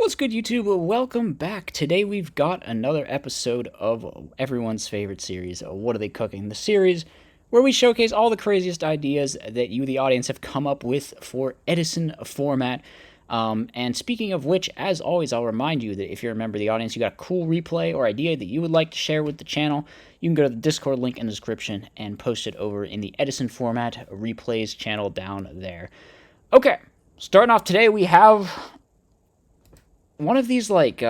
What's good, YouTube? Welcome back. Today we've got another episode of everyone's favorite series, What Are They Cooking? The series where we showcase all the craziest ideas that you, the audience, have come up with for Edison Format. And speaking of which, as always, I'll remind you that if you're a member of the audience, you got a cool replay or idea that you would like to share with the channel, you can go to the Discord link in the description and post it over in the Edison Format replays channel down there. Okay, starting off today, we have one of these, like,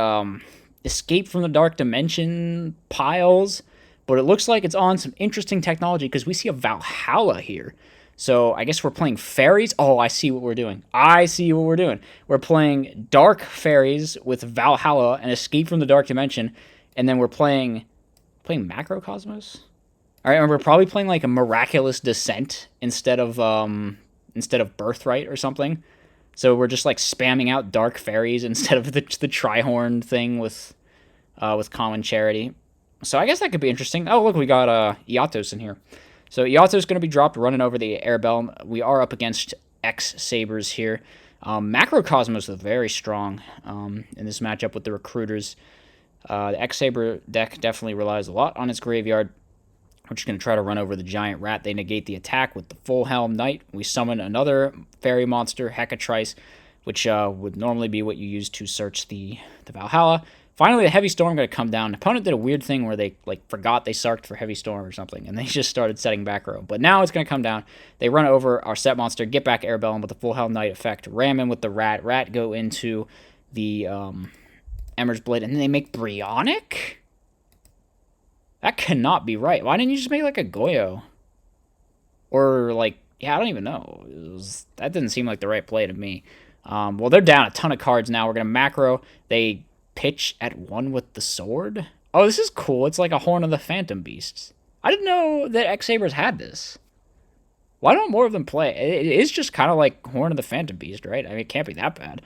escape from the dark dimension piles, but it looks like it's on some interesting technology because we see a Valhalla here. So I guess we're playing fairies. Oh, I see what we're doing. We're playing Dark Fairies with Valhalla and Escape from the Dark Dimension, and then we're playing Macrocosmos. All right, and we're probably playing like a Miraculous Descent instead of Birthright or something. So we're just like spamming out Dark Fairies instead of the Trihorn thing with Common Charity. So I guess that could be interesting. Oh, look, we got Iatos in here. So Iatos going to be dropped running over the Airbell. We are up against X-Sabers here. Macrocosmos is very strong in this matchup with the Recruiters. The X-Saber deck definitely relies a lot on its graveyard. We're just going to try to run over the Giant Rat. They negate the attack with the Full Helm Knight. We summon another fairy monster, Hecatrice, which would normally be what you use to search the Valhalla. Finally, the Heavy Storm going to come down. Opponent did a weird thing where they forgot they sarked for Heavy Storm or something, and they just started setting back row. But now it's going to come down. They run over our set monster, get back Airbellum with the Full Helm Knight effect, ram in with the Rat. Rat go into the Emmer's Blade, and then they make Brionic? That cannot be right. Why didn't you just make like a Goyo? Or like, yeah, I don't even know. That didn't seem like the right play to me. Well, they're down a ton of cards now. We're going to macro. They pitch at 1 with the sword. Oh, this is cool. It's like a Horn of the Phantom Beasts. I didn't know that X-Sabers had this. Why don't more of them play? It is just kind of like Horn of the Phantom Beast, right? I mean, it can't be that bad.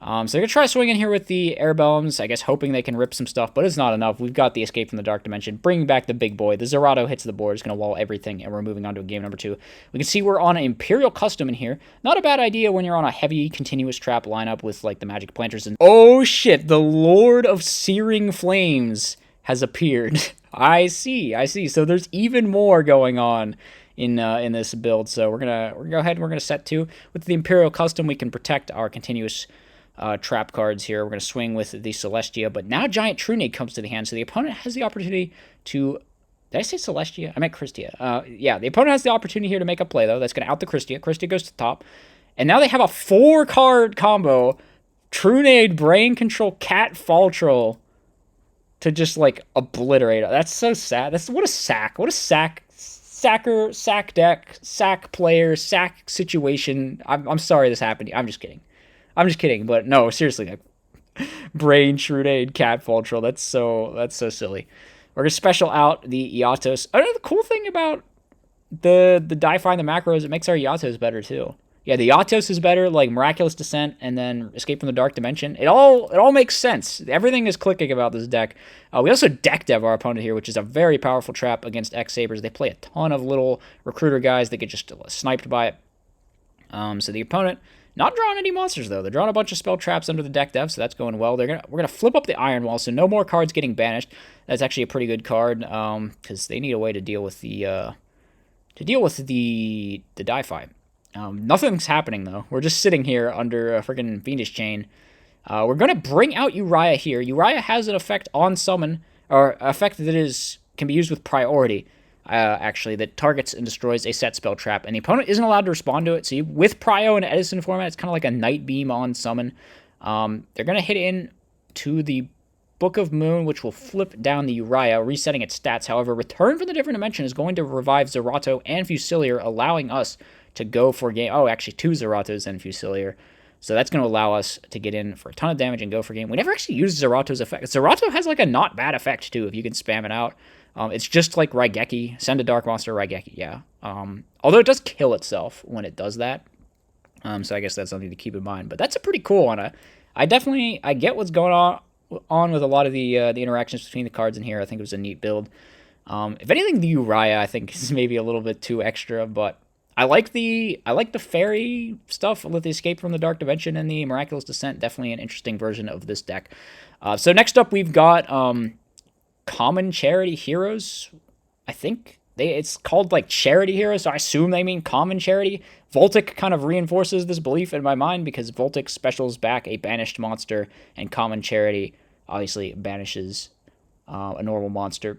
So they're going to try swinging here with the Airbellums, I guess hoping they can rip some stuff, but it's not enough. We've got the Escape from the Dark Dimension, bringing back the big boy. The Zerato hits the board, it's going to wall everything, and we're moving on to game number 2. We can see we're on an Imperial Custom in here. Not a bad idea when you're on a heavy, continuous trap lineup with, like, the Magic Planters. And oh, shit, the Lord of Searing Flames has appeared. I see. So there's even more going on in this build. So we're gonna go ahead and we're gonna set 2. With the Imperial Custom, we can protect our continuous trap cards here. We're going to swing with the Celestia, but now Giant Trunade comes to the hand, so the opponent has the opportunity to... Did I say Celestia? I meant Christia. Yeah, the opponent has the opportunity here to make a play, though. That's going to out the Christia. Christia goes to the top. And now they have a 4-card combo. Trunade, Brain Control, Cat, Fall Troll to just, like, obliterate. That's so sad. What a sack. What a sack. Sacker, sack deck, sack player, sack situation. I'm sorry this happened. I'm just kidding. But no, seriously, like, Brain, Trunade, Cat, Fall Troll, that's so silly. We're gonna special out the Iatos. Oh, the cool thing about the Di-Fi and the macro is it makes our Iatos better too. Yeah, the Iatos is better, like Miraculous Descent and then Escape from the Dark Dimension. It all makes sense. Everything is clicking about this deck. We also deck dev our opponent here, which is a very powerful trap against X-Sabers. They play a ton of little recruiter guys that get just sniped by it. So the opponent not drawing any monsters, though. They're drawing a bunch of spell traps under the deck dev, so that's going well. We're gonna flip up the Iron Wall, so no more cards getting banished. That's actually a pretty good card, because they need a way to deal with the Di-Fi. Nothing's happening, though. We're just sitting here under a freaking Fiendish Chain. We're gonna bring out Uriah here. Uriah has an effect on summon, or effect that can be used with priority. Actually, that targets and destroys a set spell trap, and the opponent isn't allowed to respond to it. So with Prio and Edison Format, it's kind of like a Night Beam on summon. They're going to hit in to the Book of Moon, which will flip down the Uriah, resetting its stats. However, Return from the Different Dimension is going to revive Zerato and Fusilier, allowing us to go for game. Oh, actually, 2 Zeratos and Fusilier. So that's going to allow us to get in for a ton of damage and go for game. We never actually used Zerato's effect. Zerato has like a not bad effect, too, if you can spam it out. It's just like Raigeki. Send a Dark Monster, Raigeki, yeah. Although it does kill itself when it does that. So I guess that's something to keep in mind. But that's a pretty cool one. I get what's going on with a lot of the interactions between the cards in here. I think it was a neat build. If anything, the Uriah, I think, is maybe a little bit too extra. But I like the fairy stuff with the Escape from the Dark Dimension and the Miraculous Descent. Definitely an interesting version of this deck. So next up, we've got Common Charity Heroes. I think it's called like Charity Heroes, so I assume they mean Common Charity. Voltic kind of reinforces this belief in my mind because Voltic specials back a banished monster, and Common Charity obviously banishes a normal monster.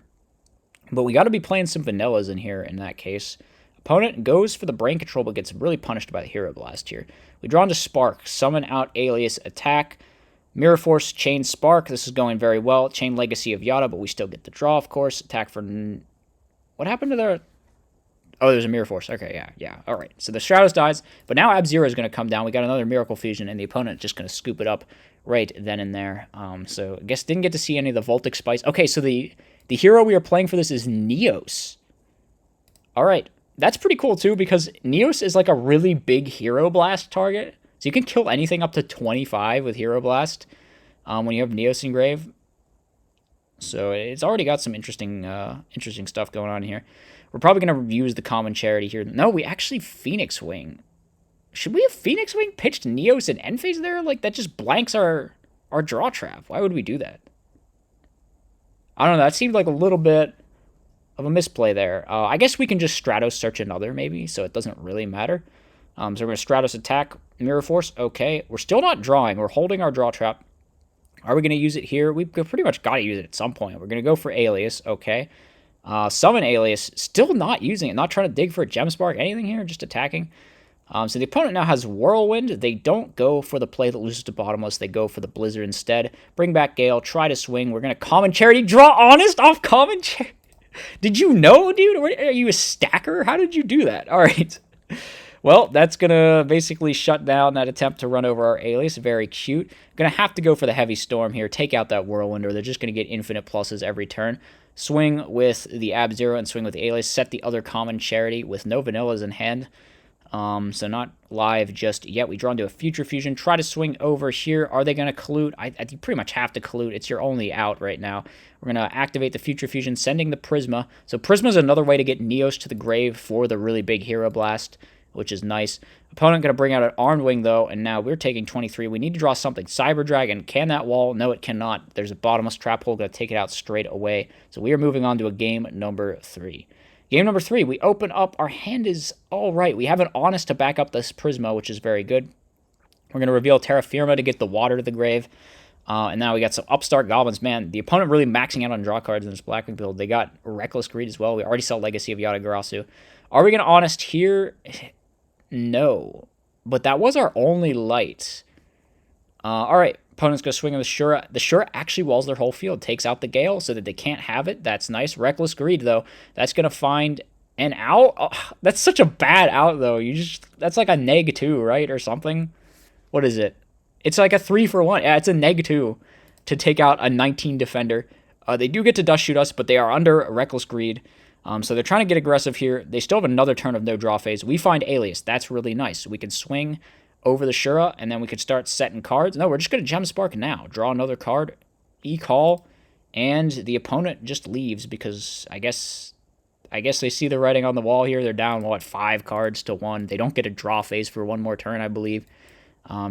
But we got to be playing some vanillas in here in that case. Opponent goes for the brain control but gets really punished by the Hero Blast here. We draw into Spark, summon out Alias, attack. Mirror Force, Chain Spark. This is going very well. Chain Legacy of Yada, but we still get the draw, of course. Attack for... What happened to the... Oh, there's a Mirror Force. Okay, yeah. All right, so the Stratos dies, but now Ab-Zero is going to come down. We got another Miracle Fusion, and the opponent just going to scoop it up right then and there. So I guess didn't get to see any of the Voltic Spice. Okay, so the hero we are playing for this is Neos. All right, that's pretty cool, too, because Neos is like a really big Hero Blast target. So you can kill anything up to 25 with Hero Blast when you have Neos Engrave. So it's already got some interesting stuff going on here. We're probably going to use the Common Charity here. No, we actually Phoenix Wing. Should we have Phoenix Wing pitched Neos and end phase there? Like, that just blanks our draw trap. Why would we do that? I don't know. That seemed like a little bit of a misplay there. I guess we can just Stratos search another, maybe, so it doesn't really matter. So we're going to Stratos attack, Mirror Force. Okay, we're still not drawing. We're holding our draw trap. Are we going to use it here? We've pretty much got to use it at some point. We're going to go for Alias. Okay. Summon Alias. Still not using it. Not trying to dig for a Gem Spark. Anything here. Just attacking. So the opponent now has Whirlwind. They don't go for the play that loses to Bottomless. They go for the Blizzard instead. Bring back Gale. Try to swing. We're going to Common Charity. Draw Honest off Common Charity. Did you know, dude? Are you a stacker? How did you do that? All right. Well, that's going to basically shut down that attempt to run over our Alias. Very cute. Going to have to go for the Heavy Storm here. Take out that Whirlwind, or they're just going to get infinite pluses every turn. Swing with the Ab-Zero and swing with the Alias. Set the other Common Charity with no vanillas in hand. So not live just yet. We draw into a Future Fusion. Try to swing over here. Are they going to collude? You pretty much have to collude. It's your only out right now. We're going to activate the Future Fusion, sending the Prisma. So Prisma is another way to get Neos to the grave for the really big Hero Blast, which is nice. Opponent going to bring out an Armed Wing, though, and now we're taking 23. We need to draw something. Cyber Dragon, can that wall? No, it cannot. There's a Bottomless Trap Hole, going to take it out straight away. So we are moving on to a game number 3. Game number 3, we open up. Our hand is all right. We have an Honest to back up this Prisma, which is very good. We're going to reveal Terra Firma to get the water to the grave. And now we got some Upstart Goblins. Man, the opponent really maxing out on draw cards in this Blackwing build. They got Reckless Greed as well. We already saw Legacy of Yata-Garasu. Are we going to Honest here? No. But that was our only light. All right. Opponent's going to swing on the Shura. The Shura actually walls their whole field. Takes out the Gale so that they can't have it. That's nice. Reckless Greed, though. That's going to find an out. Oh, that's such a bad out, though. That's like a -2, right? Or something. What is it? It's like a 3-for-1. Yeah, it's a -2 to take out a 19 defender. They do get to Dust Shoot us, but they are under Reckless Greed. So they're trying to get aggressive here. They still have another turn of no draw phase. We find Alias. That's really nice. We can swing over the Shura, and then we could start setting cards. No, we're just going to Gem Spark now. Draw another card. E-Call. And the opponent just leaves because I guess they see the writing on the wall here. They're down, 5 cards to 1. They don't get a draw phase for one more turn, I believe.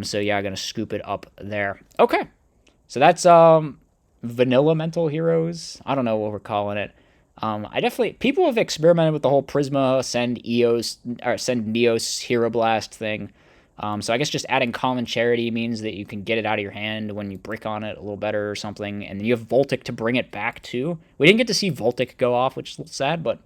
So yeah, I'm going to scoop it up there. Okay. So that's Vanilla Mental Heroes. I don't know what we're calling it. People have experimented with the whole Prisma, send Neos Hero Blast thing. So I guess just adding Common Charity means that you can get it out of your hand when you brick on it a little better or something. And then you have Voltic to bring it back too. We didn't get to see Voltic go off, which is a little sad, but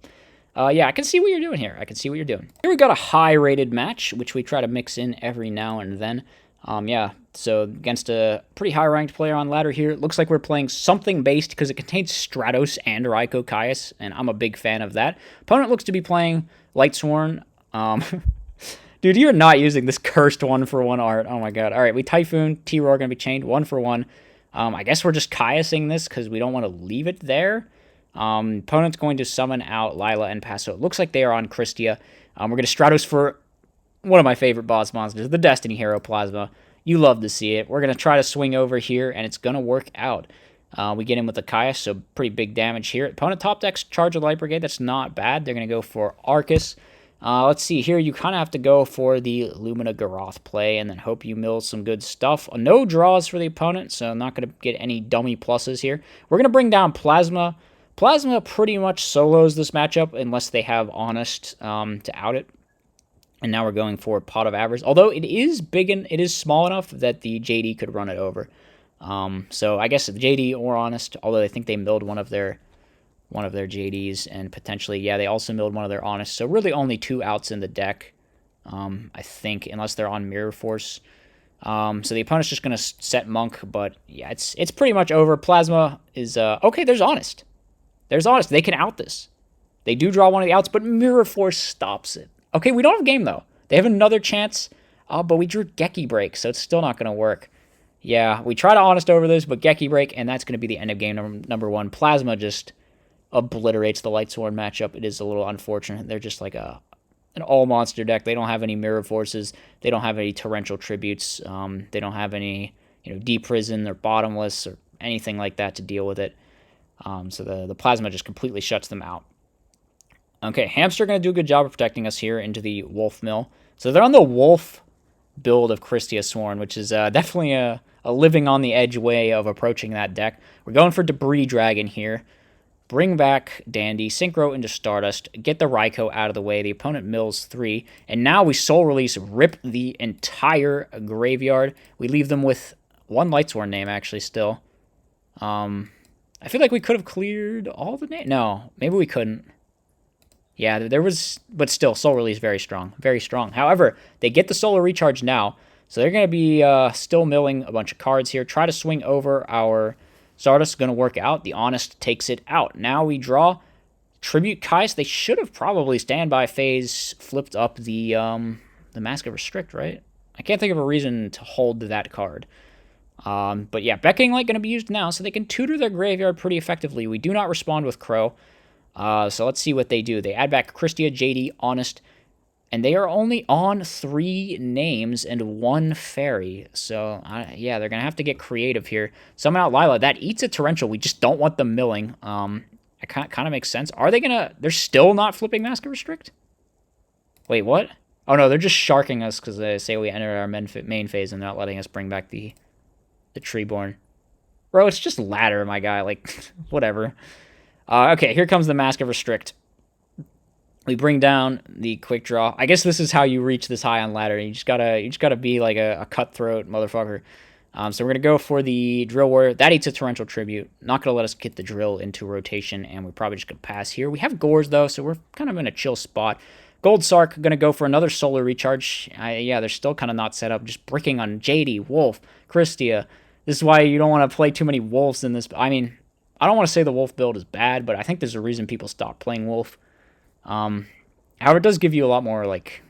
yeah, I can see what you're doing here. Here we got a high-rated match, which we try to mix in every now and then. Yeah, so against a pretty high-ranked player on ladder here, it looks like we're playing something based because it contains Stratos and Raiko Caius, and I'm a big fan of that. Opponent looks to be playing Lightsworn. Dude, you're not using this cursed 1-for-1 art. Oh my god. All right, we Typhoon, T-Roar going to be chained 1-for-1. I guess we're just Caiusing this because we don't want to leave it there. Opponent's going to summon out Lila and Paso. It looks like they are on Christia. We're going to Stratos for one of my favorite boss monsters, the Destiny Hero Plasma. You love to see it. We're going to try to swing over here, and it's going to work out. We get in with the Caius, so pretty big damage here. Opponent top decks charge a Light Brigade. That's not bad. They're going to go for Arcus. Let's see here. You kind of have to go for the Lumina Garoth play and then hope you mill some good stuff. No draws for the opponent, so I'm not going to get any dummy pluses here. We're going to bring down Plasma. Plasma pretty much solos this matchup unless they have Honest to out it. And now we're going for Pot of Avarice. Although it is big and it is small enough that the JD could run it over. So I guess the JD or Honest, although I think they milled one of their JDs, and potentially, yeah, they also milled one of their Honest. So really only 2 outs in the deck, I think, unless they're on Mirror Force. So the opponent's just going to set Monk, but yeah, it's pretty much over. Plasma is, okay, there's Honest. There's Honest. They can out this. They do draw one of the outs, but Mirror Force stops it. Okay, we don't have game, though. They have another chance, but we drew Geki Break, so it's still not going to work. Yeah, we try to Honest over this, but Geki Break, and that's going to be the end of game number 1. Plasma just obliterates the Lightsworn matchup. It is a little unfortunate. They're just like an all-monster deck. They don't have any Mirror Forces. They don't have any Torrential Tributes. They don't have any, Deep Prison or Bottomless or anything like that to deal with it. So the Plasma just completely shuts them out. Okay, Hamster going to do a good job of protecting us here into the Wolf Mill. So they're on the Wolf build of Christia Sworn, which is definitely a living on the edge way of approaching that deck. We're going for Debris Dragon here. Bring back Dandy, Synchro into Stardust, get the Raikou out of the way. The opponent mills 3, and now we Soul Release, rip the entire graveyard. We leave them with 1 Lightsworn name, actually, still. I feel like we could have cleared all the names. No, maybe we couldn't. Yeah, there was, but still, Soul Release very strong, very strong. However, they get the Solar Recharge now, so they're going to be still milling a bunch of cards here. Try to swing over our Stardust, is going to work out. The Honest takes it out. Now we draw Tribute Kais. They should have probably Standby Phase flipped up the Mask of Restrict, right? I can't think of a reason to hold that card. But yeah, Beckoning Light going to be used now, so they can tutor their graveyard pretty effectively. We do not respond with Crow. So let's see what they do. They add back Christia, JD, Honest, and they are only on 3 names and 1 fairy. So, yeah, they're going to have to get creative here. Summon out Lila. That eats a Torrential. We just don't want them milling. It kind of makes sense. Are they going to... They're still not flipping Mask of Restrict? Wait, what? Oh, no, they're just sharking us because they say we entered our main phase and they're not letting us bring back the Treeborn. Bro, it's just ladder, my guy. Like, whatever. Okay, here comes the Mask of Restrict. We bring down the Quick Draw. I guess this is how you reach this high on ladder. You just gotta be like a cutthroat motherfucker. So we're gonna go for the Drill Warrior. That eats a Torrential Tribute. Not gonna let us get the Drill into rotation, and we're probably just gonna pass here. We have Gores though, so we're kind of in a chill spot. Gold Sark gonna go for another Solar Recharge. Yeah, they're still kind of not set up. Just bricking on JD, Wolf, Christia. This is why you don't want to play too many Wolves in this. I mean, I don't want to say the Wolf build is bad, but I think there's a reason people stop playing Wolf. However, it does give you a lot more, like,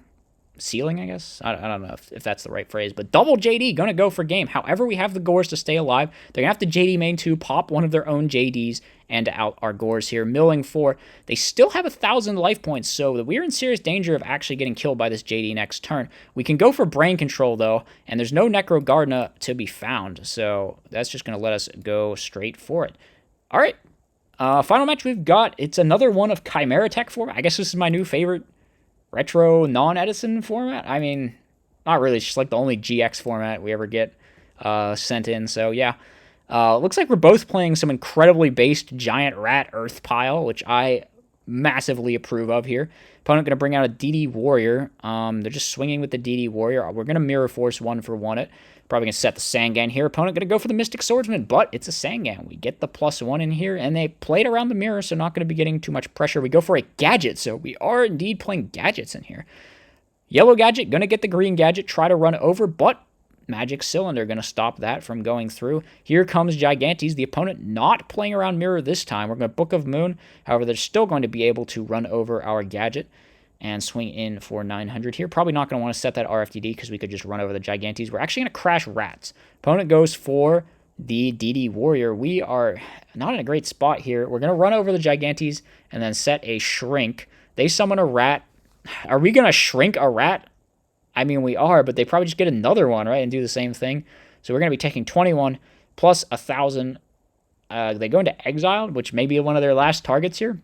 ceiling, I guess. I don't know if that's the right phrase, but double JD, gonna go for game. However, we have the Gores to stay alive. They're gonna have to JD main 2, pop one of their own JDs, and out our Gores here. Milling 4. They still have 1,000 life points, so we're in serious danger of actually getting killed by this JD next turn. We can go for Brain Control, though, and there's no Necro Gardener to be found, so that's just gonna let us go straight for it. All right. Final match we've got, it's another one of Chimera Tech format. I guess this is my new favorite retro non-Edison format. I mean, not really. It's just like the only GX format we ever get sent in. So, yeah. Looks like we're both playing some incredibly based Giant Rat Earth Pile, which I massively approve of here. Opponent going to bring out a DD Warrior. They're just swinging with the DD Warrior. We're going to Mirror Force 1-for-1 it. Probably going to set the Sangan here. Opponent going to go for the Mystic Swordsman, but it's a Sangan. We get the +1 in here, and they played around the mirror, so not going to be getting too much pressure. We go for a Gadget, so we are indeed playing Gadgets in here. Yellow Gadget, going to get the green Gadget, try to run over, but Magic Cylinder going to stop that from going through. Here comes Gigantes, the opponent not playing around mirror this time. We're going to Book of Moon. However, they're still going to be able to run over our Gadget and swing in for 900 here. Probably not going to want to set that RFDD because we could just run over the Gigantes. We're actually going to crash Rats. Opponent goes for the DD Warrior. We are not in a great spot here. We're going to run over the Gigantes and then set a Shrink. They summon a Rat. Are we going to Shrink a Rat? I mean, we are, but they probably just get another one, right, and do the same thing. So we're going to be taking 21 plus 1,000. They go into Exile, which may be one of their last targets here.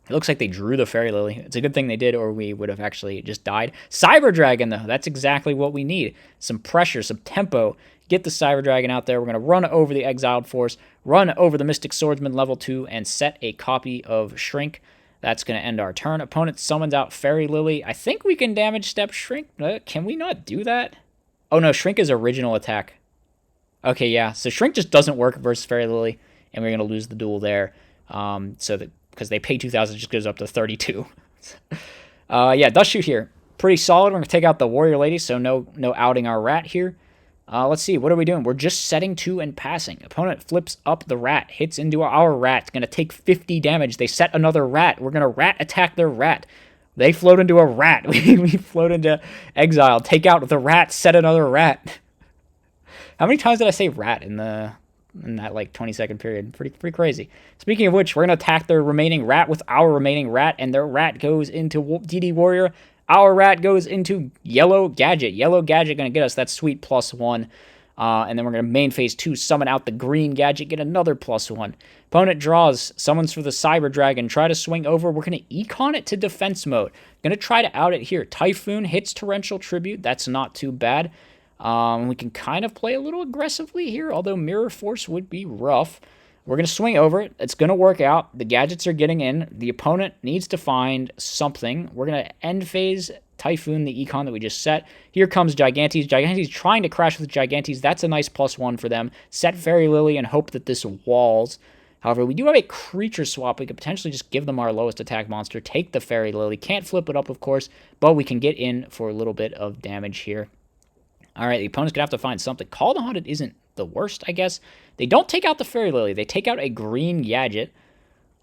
It looks like they drew the Fairy Lily. It's a good thing they did, or we would have actually just died. Cyber Dragon, though. That's exactly what we need. Some pressure, some tempo. Get the Cyber Dragon out there. We're going to run over the Exiled Force, run over the Mystic Swordsman level 2, and set a copy of Shrink. That's going to end our turn. Opponent summons out Fairy Lily. I think we can damage step Shrink. Can we not do that? Oh, no. Shrink is original attack. Okay, yeah. So Shrink just doesn't work versus Fairy Lily, and we're going to lose the duel there. Because they pay 2,000, it just goes up to 32. Yeah, Dust Shoot here. Pretty solid. We're going to take out the Warrior Lady, so no outing our rat here. Let's see. What are we doing? We're just setting 2 and passing. Opponent flips up the rat. Hits into our rat. It's going to take 50 damage. They set another rat. We're going to rat attack their rat. They float into a rat. We float into exile. Take out the rat. Set another rat. How many times did I say rat in that like 20-second period? Pretty crazy. Speaking of which, we're going to attack their remaining rat with our remaining rat, and their rat goes into DD Warrior. Our rat goes into Yellow Gadget. Yellow Gadget going to get us that sweet +1. And then we're going to main phase 2, summon out the Green Gadget, get another +1. Opponent draws, summons for the Cyber Dragon, try to swing over. We're going to econ it to defense mode. Going to try to out it here. Typhoon hits Torrential Tribute. That's not too bad. We can kind of play a little aggressively here, although Mirror Force would be rough. We're going to swing over it. It's going to work out. The gadgets are getting in. The opponent needs to find something. We're going to end phase Typhoon, the econ that we just set. Here comes Gigantes. Gigantes trying to crash with Gigantes. That's a nice +1 for them. Set Fairy Lily and hope that this walls. However, we do have a creature swap. We could potentially just give them our lowest attack monster, take the Fairy Lily. Can't flip it up, of course, but we can get in for a little bit of damage here. All right, the opponent's going to have to find something. Call the Haunted isn't the worst, I guess. They don't take out the Fairy Lily. They take out a Green Gadget.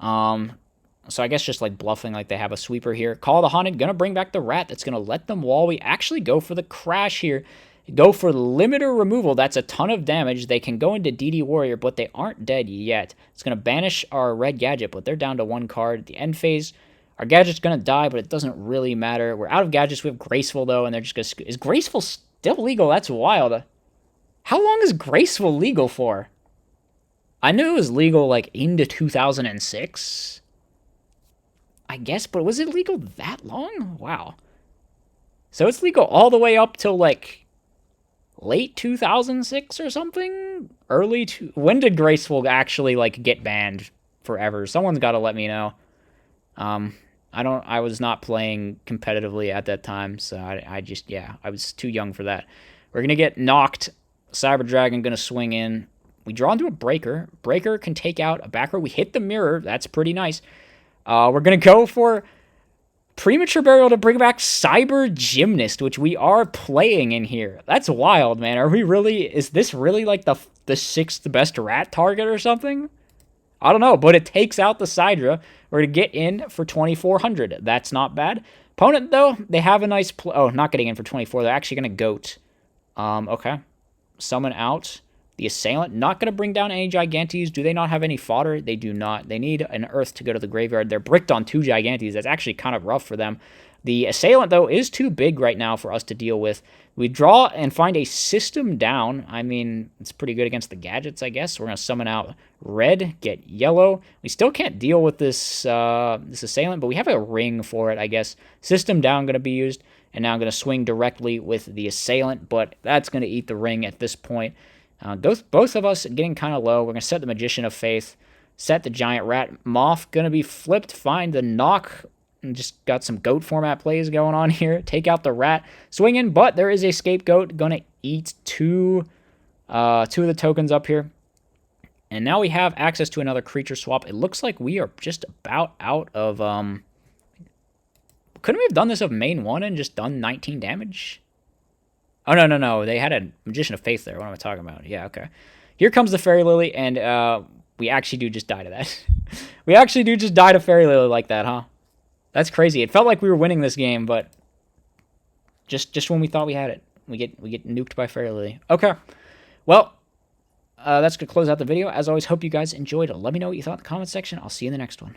So I guess just like bluffing, like they have a sweeper here. Call the Haunted, going to bring back the rat. That's going to let them wall. We actually go for the crash here. Go for limiter removal. That's a ton of damage. They can go into DD Warrior, but they aren't dead yet. It's going to banish our red gadget, but they're down to 1 card. At the end phase, our gadget's going to die, but it doesn't really matter. We're out of gadgets. We have Graceful, though, and they're just going to... Is Graceful still legal? That's wild. How long is Graceful legal for? I knew it was legal, like, into 2006. I guess, but was it legal that long? Wow. So it's legal all the way up till, like, late 2006 or something? When did Graceful actually, like, get banned forever? Someone's got to let me know. I was not playing competitively at that time, so I was too young for that. We're going to get knocked. Cyber Dragon going to swing in. We draw into a Breaker. Breaker can take out a backer. We hit the mirror. That's pretty nice. We're going to go for Premature Burial to bring back Cyber Gymnast, which we are playing in here. That's wild, man. Is this really like the 6th best rat target or something? I don't know, but it takes out the Sidra. We're going to get in for 2,400. That's not bad. Opponent, though, they have a nice... not getting in for 24. They're actually going to goat. Okay. Summon out the Assailant. Not going to bring down any Gigantes. Do they not have any fodder? They do not. They need an Earth to go to the graveyard. They're bricked on 2 Gigantes. That's actually kind of rough for them. The Assailant, though, is too big right now for us to deal with. We draw and find a System Down. I mean, it's pretty good against the gadgets, I guess. We're going to summon out red, get yellow. We still can't deal with this Assailant, but we have a ring for it, I guess. System Down going to be used, and now I'm going to swing directly with the Assailant, but that's going to eat the ring at this point. Both of us getting kind of low. We're going to set the Magician of Faith, set the Giant Rat. Moth going to be flipped, find the knock. Just got some goat format plays going on here. Take out the rat, swing in, but there is a scapegoat gonna eat two of the tokens up here. And now we have access to another creature swap. It looks like we are just about out of... Couldn't we have done this of main 1 and just done 19 damage? Oh, no. They had a Magician of Faith there. What am I talking about? Yeah, okay. Here comes the Fairy Lily, and we actually do just die to that. We actually do just die to Fairy Lily like that, huh? That's crazy. It felt like we were winning this game, but just when we thought we had it, we get nuked by Fairy Lily. Okay. Well, that's going to close out the video. As always, hope you guys enjoyed. Let me know what you thought in the comment section. I'll see you in the next one.